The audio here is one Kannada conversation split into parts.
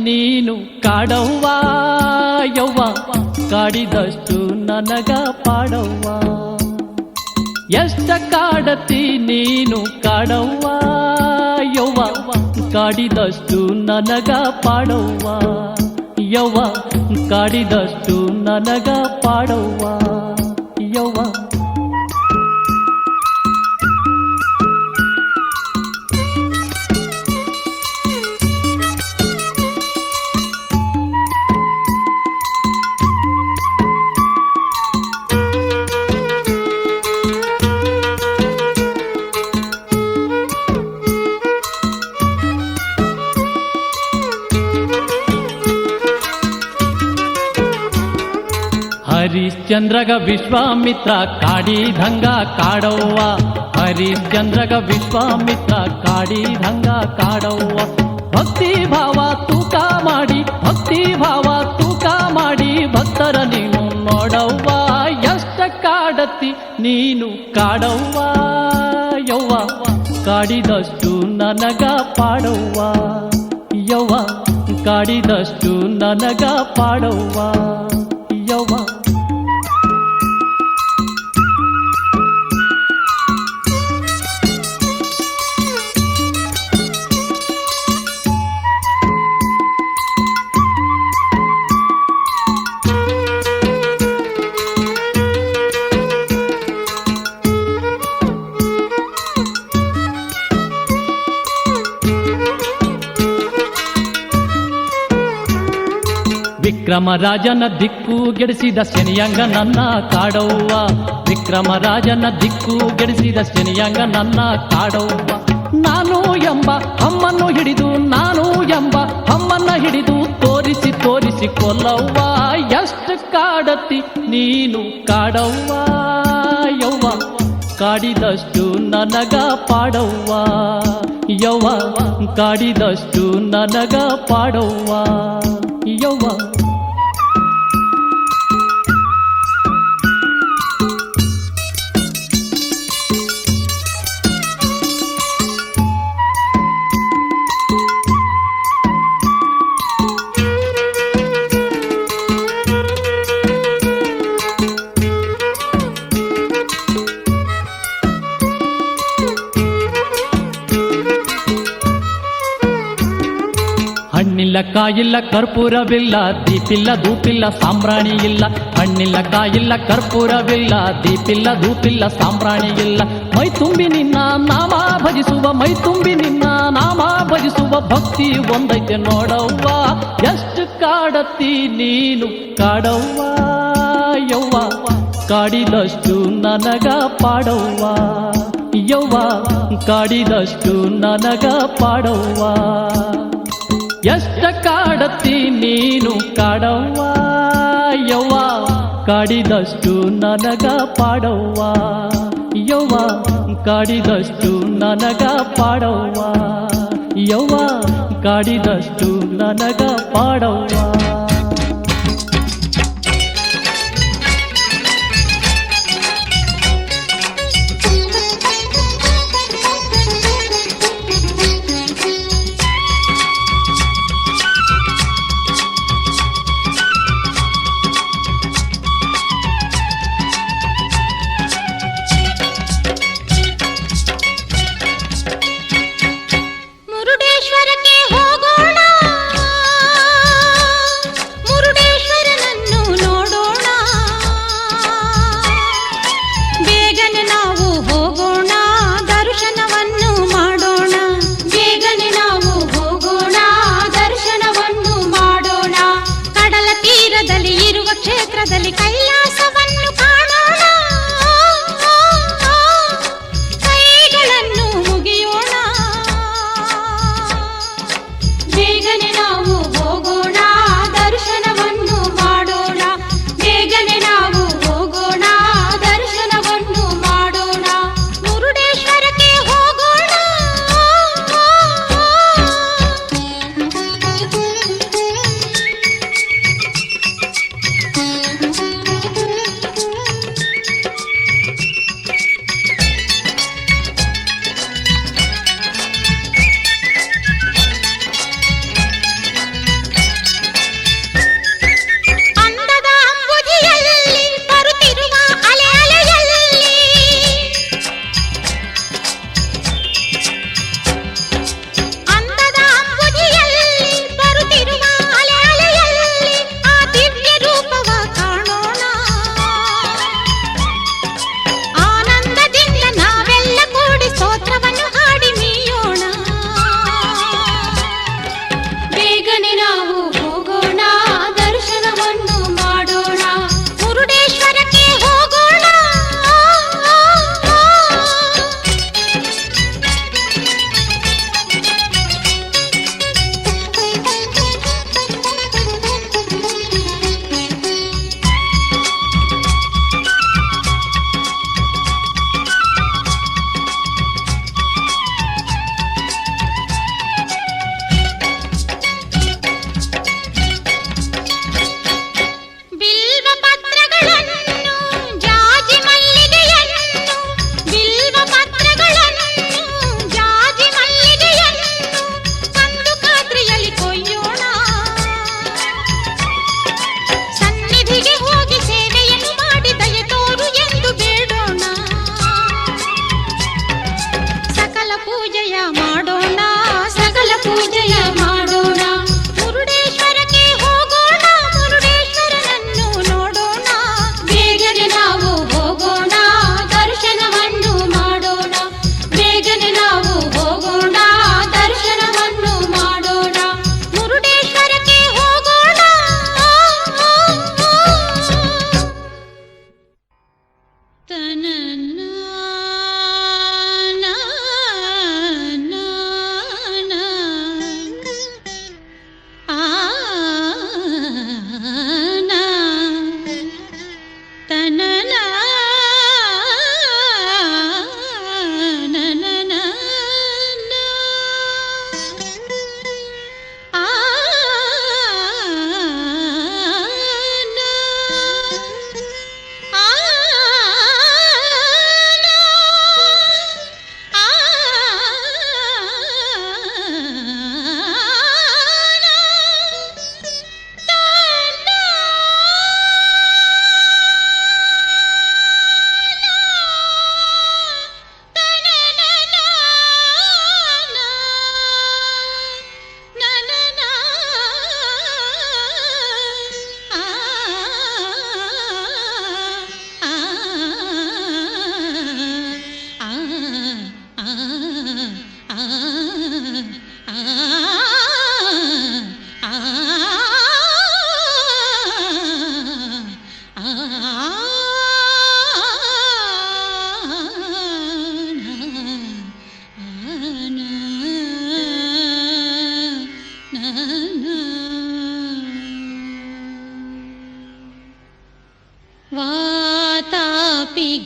ನೀನು ಕಾಡವ್ವ ಯವ್ವ ಕಾಡಿದಷ್ಟು ನನಗ ಪಾಡವ್ವ ಎಷ್ಟ ಕಾಡತಿ ನೀನು ಕಾಡವ್ವ ಯವ್ವ ಕಾಡಿದಷ್ಟು ನನಗ ಪಾಡವ್ವ ಯವ್ವ ಕಾಡಿದಷ್ಟು ನನಗ ಪಾಡವ್ವ ಯವ್ವ ಹರಿಶ್ಚಂದ್ರಗ ವಿಶ್ವಾಮಿತ್ರ ಕಾಡಿದಂಗ ಕಾಡವ್ವ ಹರಿಶ್ಚಂದ್ರಗ ವಿಶ್ವಾಮಿತ್ರ ಕಾಡಿದಂಗ ಕಾಡವ್ವ ಭಕ್ತಿ ಭಾವ ತೂಕ ಮಾಡಿ ಭಕ್ತರ ನೀನು ನೋಡವ್ವ ಎಷ್ಟ ಕಾಡತಿ ನೀನು ಕಾಡವ್ವ ಯವ್ವ ಕಾಡಿದಷ್ಟು ನನಗ ಪಾಡವ್ವ ಯವ್ವ ಕಾಡಿದಷ್ಟು ನನಗ ಪಾಡವ್ವ ಯವ್ವ ವಿಕ್ರಮರಾಜನ ದಿಕ್ಕು ಗೆಡಿಸಿದ ಶನಿಯಂಗ ನನ್ನ ಕಾಡವ್ವ ವಿಕ್ರಮರಾಜನ ದಿಕ್ಕು ಗೆಡಿಸಿದ ಶನಿಯಂಗ ನನ್ನ ಕಾಡವ್ವ ನಾನು ಎಂಬ ಅಮ್ಮನ್ನು ಹಿಡಿದು ತೋರಿಸಿ ಕೊಲ್ಲವ್ವ ಎಷ್ಟು ಕಾಡತಿ ನೀನು ಕಾಡವ್ವ ಯವ್ವ ಕಾಡಿದಷ್ಟು ನನಗ ಪಾಡವ್ವ ಯವ್ವ ಕಾಡಿದಷ್ಟು ನನಗ ಪಾಡವ್ವ ಯವ್ವ ಹಣ್ಣಿಲ್ಲ ಕಾಯಿಲ್ಲ ಕರ್ಪೂರವಿಲ್ಲ ದೀಪಿಲ್ಲ ಧೂಪಿಲ್ಲ ಸಾಂಬ್ರಾಣಿ ಇಲ್ಲ ಹಣ್ಣಿಲ್ಲ ಕಾಯಿಲ್ಲ ಕರ್ಪೂರವಿಲ್ಲ ದೀಪಿಲ್ಲ ಧೂಪಿಲ್ಲ ಸಾಂಬ್ರಾಣಿ ಇಲ್ಲ ಮೈ ತುಂಬಿ ನಿನ್ನ ನಾಮ ಭಜಿಸುವ ಭಕ್ತಿ ಒಂದೈತೆ ನೋಡವ್ವ ಎಷ್ಟು ಕಾಡತಿ ನೀನು ಕಾಡವ್ವ ಯವ್ವ ಕಾಡಿದಷ್ಟು ನನಗ ಪಾಡವ್ವ ಯವ್ವ ಕಾಡಿದಷ್ಟು ನನಗ ಪಾಡವ್ವ ಎಷ್ಟ ಕಾಡತಿ ನೀನು ಕಾಡವ್ವ ಯವ್ವ ಕಾಡಿದಷ್ಟು ನನಗ ಪಾಡವ್ವ ಯವ್ವ ಕಾಡಿದಷ್ಟು ನನಗ ಪಾಡವ್ವ ಯವ್ವ ಕಾಡಿದಷ್ಟು ನನಗ ಪಾಡವ್ವ ಕೈಲಾಸವನ್ನು ಕಾಣೋಣ ಕೈಗಳನ್ನು ಮುಗಿಯೋಣ ಬೇಗನೆ ನಾವು ಹೋಗೋಣ ದರ್ಶನವನ್ನು ಮಾಡೋಣ ಬೇಗನೆ ನಾವು ಹೋಗೋಣ ದರ್ಶನವನ್ನು ಮಾಡೋಣ ಮುರುಡೇಶ್ವರಕ್ಕೆ ಹೋಗೋಣ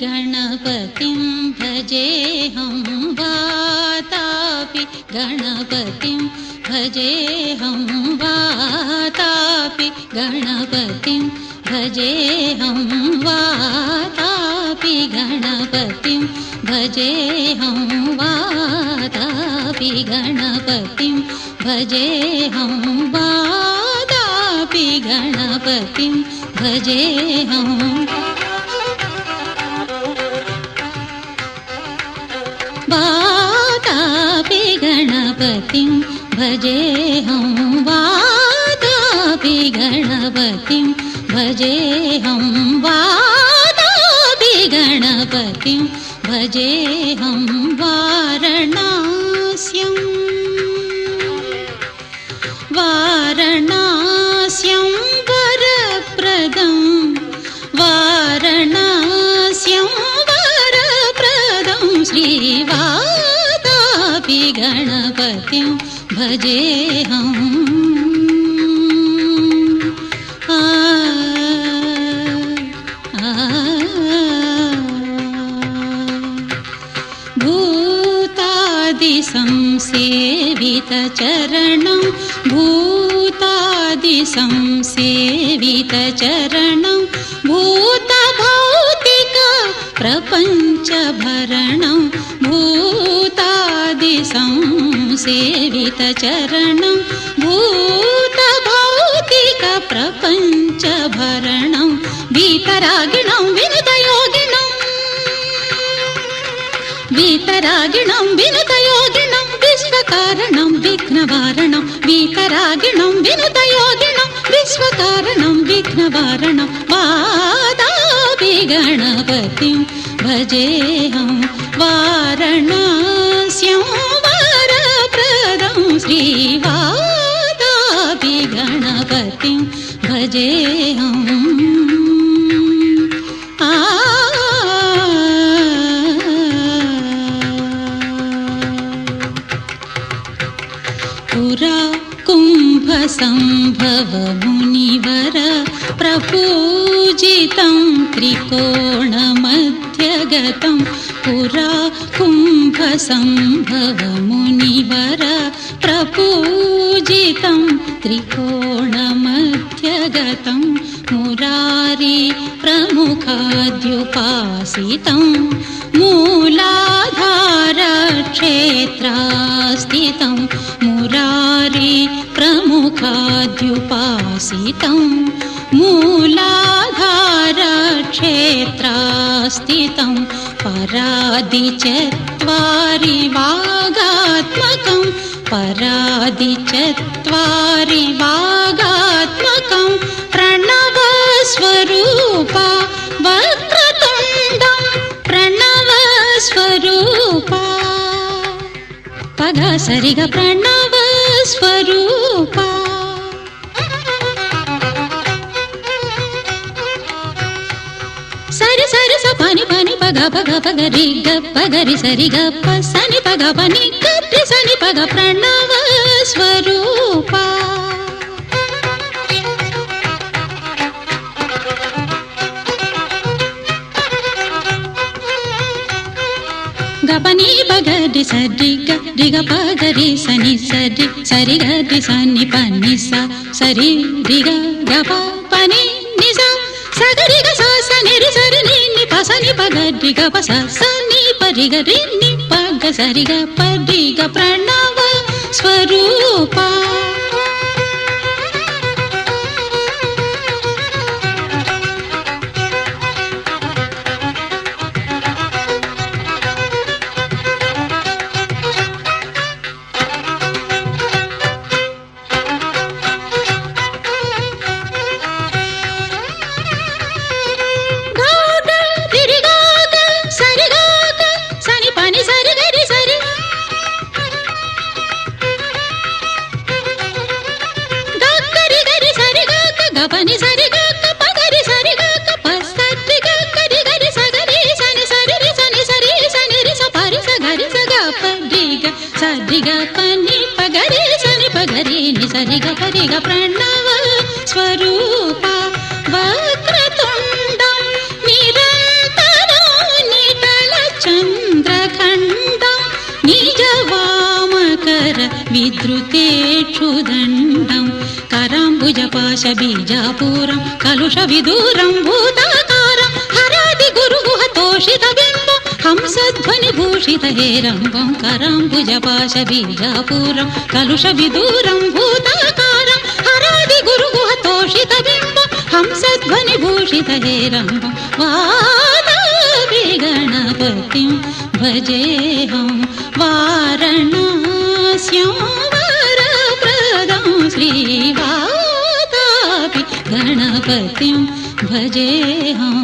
गणपतिं भजेऽहं वातापि गणपतिं भजेऽहं वातापि गणपतिं भजेऽहं वातापि गणपतिं भजेऽहं वातापि गणपतिं भजेऽहं वातापि गणपतिं भजेऽहं वातापि गणपतिं भजेऽहं वातापि गणपतिं भजेऽहं वातापि गणपतिं भजेऽहं वारणास्यं वारणास्यं वरप्रदं वारणास्यं वरप्रदं श्रीवातापि गणपतिं भजेऽहं भूतादिसंसेवितचरणं भूतादिसंसेवितचरणं भूतभौतिक प्रपञ्चभरणं भूतादिसंसेवितचरणं भूतभौतिक प्रपञ्चभरणं वीतरागिणं विनुतयोगिनं वीतरागिणं विनुतयोगिनं विश्वकारणं विघ्नवारणं वीतरागिणं विनुतयोगिनं विश्वकारणं विघ्नवारणं वातापि गणपतिं भजेऽहं वारणास्यं वरप्रदं श्रीवातापि गणपतिं भजेऽहं पुरा कुम्भसम्भवमुनिवर प्रपूजितं त्रिकोणमध्यगतं पुरा कुम्भसम्भवमुनिवर प्रपूजितं त्रिकोणमध्यगतं मुरारी प्रमुखाद्युपासितं मूलाधारक्षेत्रास्थितं मुरारी प्रमुखाद्युपासितं मूलाधारक्षेत्रास्थितं परादिचत्वारि वागात्मकं परादिचत्वारि वागात्मकं प्रणवस्वरूपा वक्रतुण्डं प्रणवस्वरूपा पग सरिग प्रणवस्वरूपा सरि सरि स पनि पनि पग पग पग रि ग पग रि सरि ग प सनि पग पनि ग रि सनि पग प्रणवस्वरूपा गपनी बगरि सरि ग रि ग पगरि सनि सरि सरि ग रि सनि पनि सा सरि रि ग ग प पनि नि सा स ग रि ग सा सनि रि सरि नि नि प सनि प ग रि ग प सा सनि प रि ग रि नि प ग सरि ग प रि ग प्रणव स्वरूपा पनि सरि ग क प ग रि सरि ग क प सरि ग क रि ग रि स ग रि सनि सरि रि सनि सरि सनि रि स प रि स ग रि स ग प रि ग स रि ग प नि प ग रि सनि प ग रि नि सरि ग प रि ग प्रणव स्वरूपा वक्रतुण्डं निरन्तरं ಬೀಜಾಪೂರಂ ಕಲುಷ ವಿದೂರಂ ಭೂತಾಕಾರಂ ಹರಾದಿ ಗುರುಗುಹ ತೋಷಿತ ಬಿಂಬ ಹಂಸಧ್ವನಿ ಭೂಷಿತ ಹೇರಂಬಂ ಕರಾಂಬುಜಪಾಶ ಬೀಜಾಪೂರಂ ಕಲುಷ ವಿದೂರಂ ಭೂತಾಕಾರಂ ಹರಾದಿ ಗುರುಗುಹ ತೋಷಿತ ಬಿಂಬ ಹಂಸಧ್ವನಿ ಭೂಷಿತ ಹೇರಂಬಂ ವಾತಾಪಿ ಗಣಪತಿಂ ಭಜೇಹಂ ವಾರಣಾಸ್ಯಂ ವರಪ್ರದಂ ಶ್ರೀವಾತಾಪಿ ಗಣಪತಿಂ ಭಜೇಹಂ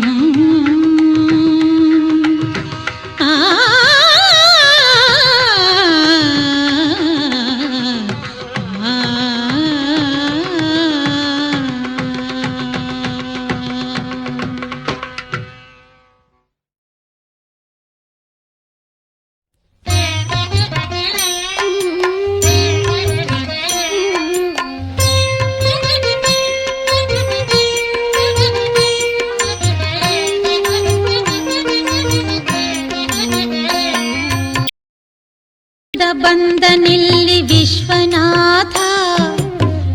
ಬಂದನಿಲ್ಲಿ ವಿಶ್ವನಾಥ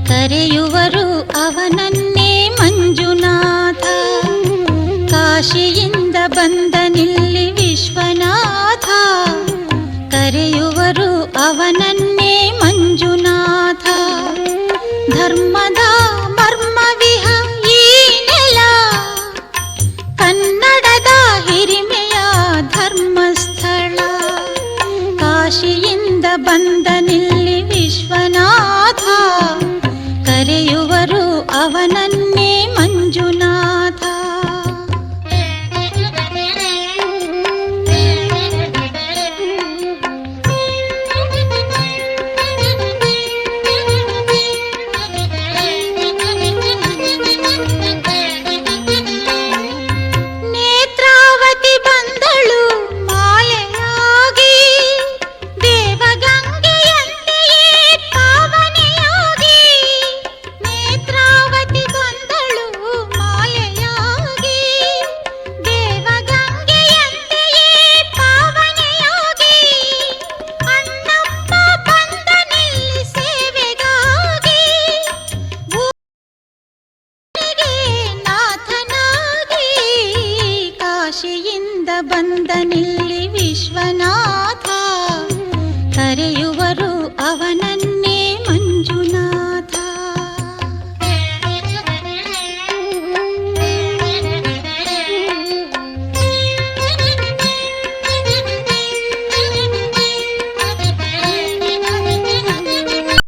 ಕರೆಯುವರು ಅವನನ್ನೇ ಮಂಜುನಾಥ ಕಾಶಿಯಿಂದ ಬಂದನಿಲ್ಲಿ ವಿಶ್ವನಾಥ ಕರೆಯುವರು ಅವನನ್ನೇ ಮಂಜುನಾಥ ಧರ್ಮದ ಮರ್ಮವಿಹ ಈ ನೆಲ ಕನ್ನಡದ ಹಿರಿಮೆಯ ಧರ್ಮಸ್ಥಳ ಕಾಶಿಯಿಂದ ಬಂದನಿಲ್ಲಿ ವಿಶ್ವನಾಥ ಕರೆಯುವರು ಅವನ